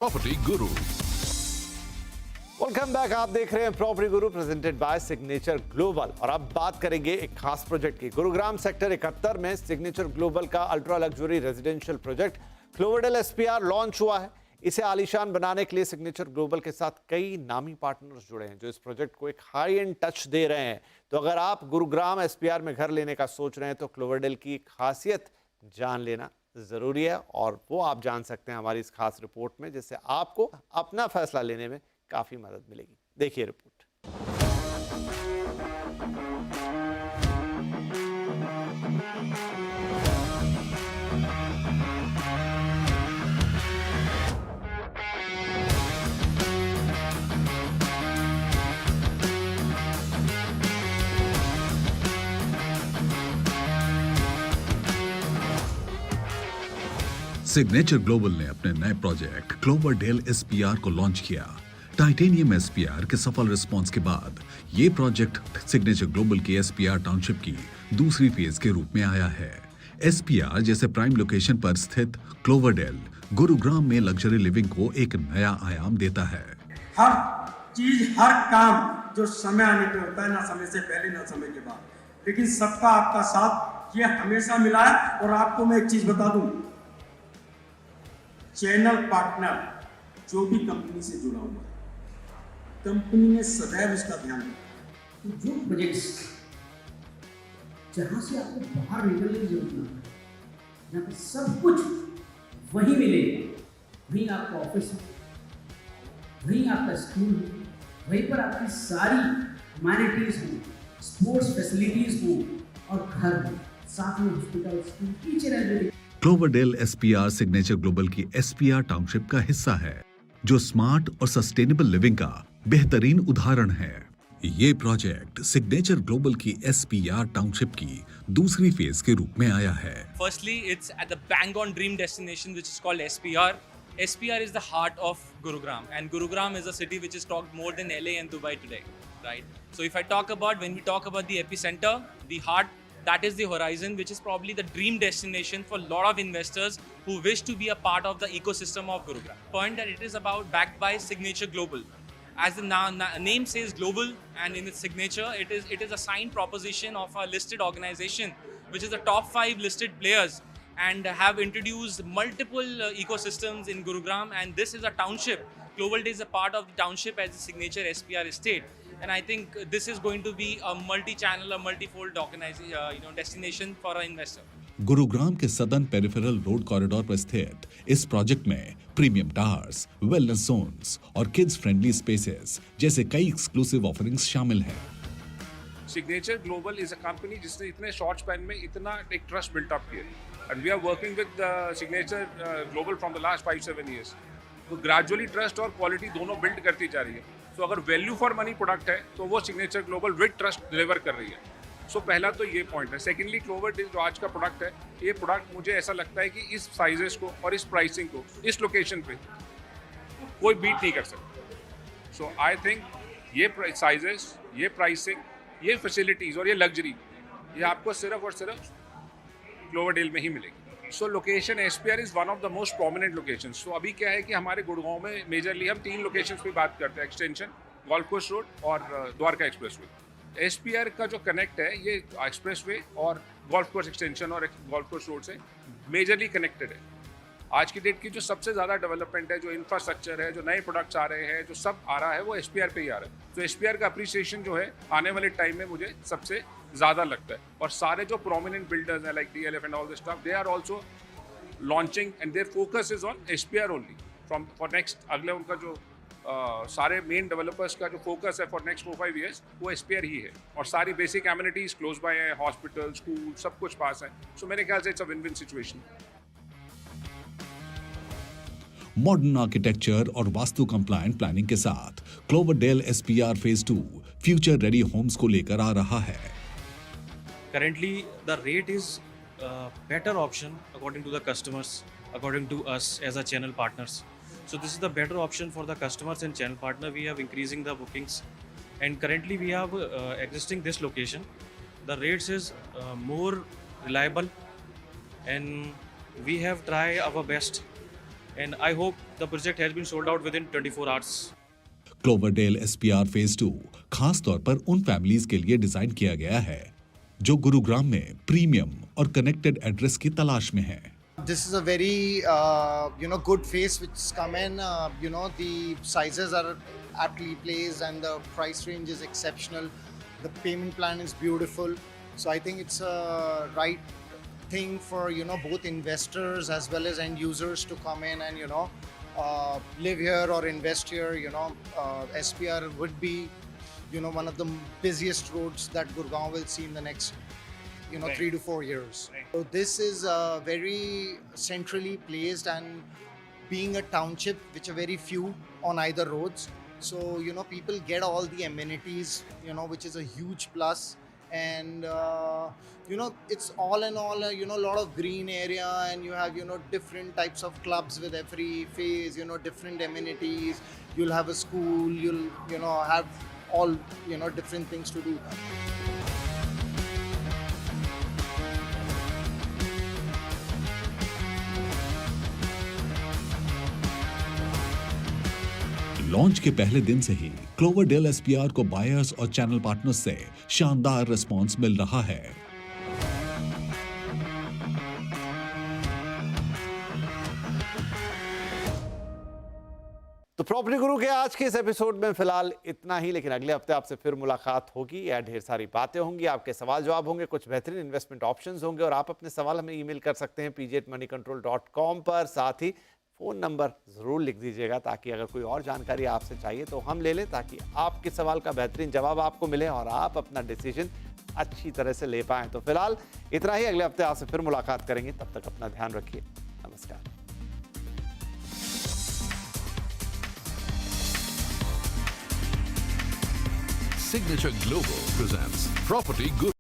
Property गुरु। Welcome back. आप देख रहे हैं property Guru presented by signature global और अब बात करेंगे एक खास प्रोजेक्ट की। गुरुग्राम सेक्टर 71 में सिग्नेचर ग्लोबल का ultra luxury residential project Cloverdale SPR launch हुआ है। इसे आलीशान बनाने के लिए सिग्नेचर ग्लोबल के साथ कई नामी पार्टनर्स जुड़े हैं जो इस प्रोजेक्ट को एक हाई एंड टच दे रहे हैं। तो अगर आप गुरुग्राम एसपीआर में घर लेने का सोच रहे हैं तो क्लोवर्डेल की खासियत जान लेना जरूरी है और वो आप जान सकते हैं हमारी इस खास रिपोर्ट में, जिससे आपको अपना फैसला लेने में काफी मदद मिलेगी। देखिए रिपोर्ट। सिग्नेचर ग्लोबल ने अपने नए प्रोजेक्ट क्लोवर्डेल एसपीआर को लॉन्च किया। टाइटेनियम एसपीआर के सफल रिस्पांस के बाद ये प्रोजेक्ट सिग्नेचर ग्लोबल की एसपीआर टाउनशिप की दूसरी फेज के रूप में आया है। एसपीआर जैसे प्राइम लोकेशन पर स्थित क्लोवर्डेल गुरुग्राम में लग्जरी लिविंग को एक नया आयाम देता है। हर चीज, हर काम जो समय आने पे होता है, ना समय से पहले ना समय के बाद, लेकिन सबका आपका साथ ये हमेशा मिला है। और आपको मैं एक चीज बता दूं, चैनल पार्टनर जो भी कंपनी से जुड़ा हुआ है, कंपनी ने सदैव इसका ध्यान रखा। तो जो प्रोजेक्ट्स जहां से आपको बाहर निकलने की जरूरत ना है, जहाँ पे सब कुछ वहीं मिलेगा, वहीं आपका ऑफिस है, वहीं आपका स्कूल है, वहीं पर आपकी सारी अमेनिटीज हो, स्पोर्ट्स फैसिलिटीज हो और घर हो, साथ में hospital, school, each and everything. Cloverdale SPR Signature Global की एसपीआर टाउनशिप का हिस्सा है जो स्मार्ट और सस्टेनेबल लिविंग का बेहतरीन उदाहरण है। ये प्रोजेक्ट सिग्नेचर ग्लोबल की एसपीआर टाउनशिप की दूसरी फेज के रूप में आया है। Firstly, it's at the bang-on dream destination, which is called SPR. SPR is the heart of Gurugram, and Gurugram is a city which is talked more than LA and Dubai today, right? So if I talk about, when we talk about the epicenter, the heart, that is the horizon, which is probably the dream destination for a lot of investors who wish to be a part of the ecosystem of Gurugram. Point that it is about backed by Signature Global. As the name says global, and in its signature, it is a signed proposition of a listed organization, which is the top 5 listed players, and have introduced multiple ecosystems in Gurugram. And this is a township. Cloverleaf is a part of the township as the signature SPR estate. And I think this is going to be a multi-channel, a multi-fold destination for an investor. Gurugram के southern peripheral road corridor पर स्थित इस project में premium towers, wellness zones और kids friendly spaces जैसे कई exclusive offerings शामिल हैं। Signature Global is a company जिसने इतने शॉर्ट स्पैन में इतना एक ट्रस्ट बिल्ट अप किया, and we are working with Signature Global from the last 5-7 years। तो ग्रेजुअली ट्रस्ट और क्वालिटी दोनों बिल्ड करती जा रही है। तो अगर वैल्यू फॉर मनी प्रोडक्ट है तो वो signature global with trust deliver कर रही है। सो पहला तो ये पॉइंट है। सेकेंडली, क्लोवर्डेल जो आज का प्रोडक्ट है, ये प्रोडक्ट मुझे ऐसा लगता है कि इस साइजेस को और इस प्राइसिंग को इस लोकेशन पे कोई बीट नहीं कर सकता। सो आई थिंक ये साइजेस, ये प्राइसिंग, ये फैसिलिटीज़ और ये लग्जरी, ये आपको सिर्फ और सिर्फ क्लोवर्डेल में ही मिलेगी। So location SPR is one of the most prominent location. So अभी क्या है कि हमारे गुड़गांव में मेजरली हम 3 लोकेशंस पे बात करते हैं, एक्सटेंशन, गोल्फ कोर्स रोड और द्वारका एक्सप्रेसवे। एसपीआर का जो कनेक्ट है ये एक्सप्रेसवे और गोल्फ कोर्स एक्सटेंशन और गोल्फ कोर्स रोड से मेजरली कनेक्टेड है। आज की डेट की जो सबसे ज़्यादा डेवलपमेंट है, जो इंफ्रास्ट्रक्चर है, जो नए प्रोडक्ट्स आ रहे हैं, जो सब आ रहा है, वो एसपीआर पे ही आ रहा है। तो एसपीआर का अप्रिसिएशन जो है आने वाले टाइम में मुझे सबसे ज़्यादा लगता है। और सारे जो प्रोमिनेंट बिल्डर्स हैं like DLF and all this stuff, they are also launching and their focus is on SPR only from for next. अगले उनका जो सारे मेन डेवलपर्स का जो फोकस है फॉर नेक्स्ट 4-5 years वो एसपीआर ही है। और सारी बेसिक एमिनिटीज क्लोज बाय है, हॉस्पिटल, स्कूल, सब कुछ पास है। सो मेरे ख्याल से it's a win win situation. Modern architecture और वास्तु कंप्लायंट प्लानिंग के साथ Cloverdale SPR phase 2 future ready homes को लेकर आ रहा है। Currently, the rate is better option according to the customers, according to us as a channel partners. So this is the better option for the customers and channel partner. We have increasing the bookings, and currently we have existing this location. The rates is more reliable, and we have tried our best and I hope the project has been sold out within 24 hours. Cloverdale SPR phase 2 खास तौर पर उन families के लिए design किया गया है जो गुरुग्राम में प्रीमियम और कनेक्टेड एड्रेस की तलाश में हैं। This is a very good phase which has come in. The sizes are aptly placed and the price range is exceptional. The payment plan is beautiful. So I think it's a right thing for both investors as well as end users to come in and live here or invest here. SPR would be one of the busiest roads that Gurgaon will see in the next 3 to 4 years. So this is very centrally placed and being a township which are very few on either roads. So people get all the amenities which is a huge plus. And it's all in all a lot of green area, and you have different types of clubs with every phase, different amenities. You'll have a school, you'll have all different things to do. Launch के पहले दिन से ही क्लोवरडेल SPR को buyers और channel partners से शानदार response मिल रहा है। तो प्रॉपर्टी गुरु के आज के इस एपिसोड में फिलहाल इतना ही, लेकिन अगले हफ्ते आपसे फिर मुलाकात होगी। या ढेर सारी बातें होंगी, आपके सवाल जवाब होंगे, कुछ बेहतरीन इन्वेस्टमेंट ऑप्शंस होंगे और आप अपने सवाल हमें ईमेल कर सकते हैं pg@moneycontrol.com पर। साथ ही फ़ोन नंबर ज़रूर लिख दीजिएगा ताकि अगर कोई और जानकारी आपसे चाहिए तो हम ले लें, ताकि आपके सवाल का बेहतरीन जवाब आपको मिले और आप अपना डिसीजन अच्छी तरह से ले पाएँ। तो फिलहाल इतना ही, अगले हफ्ते आपसे फिर मुलाकात करेंगे। तब तक अपना ध्यान रखिए। नमस्कार। Signature Global presents Property Guru.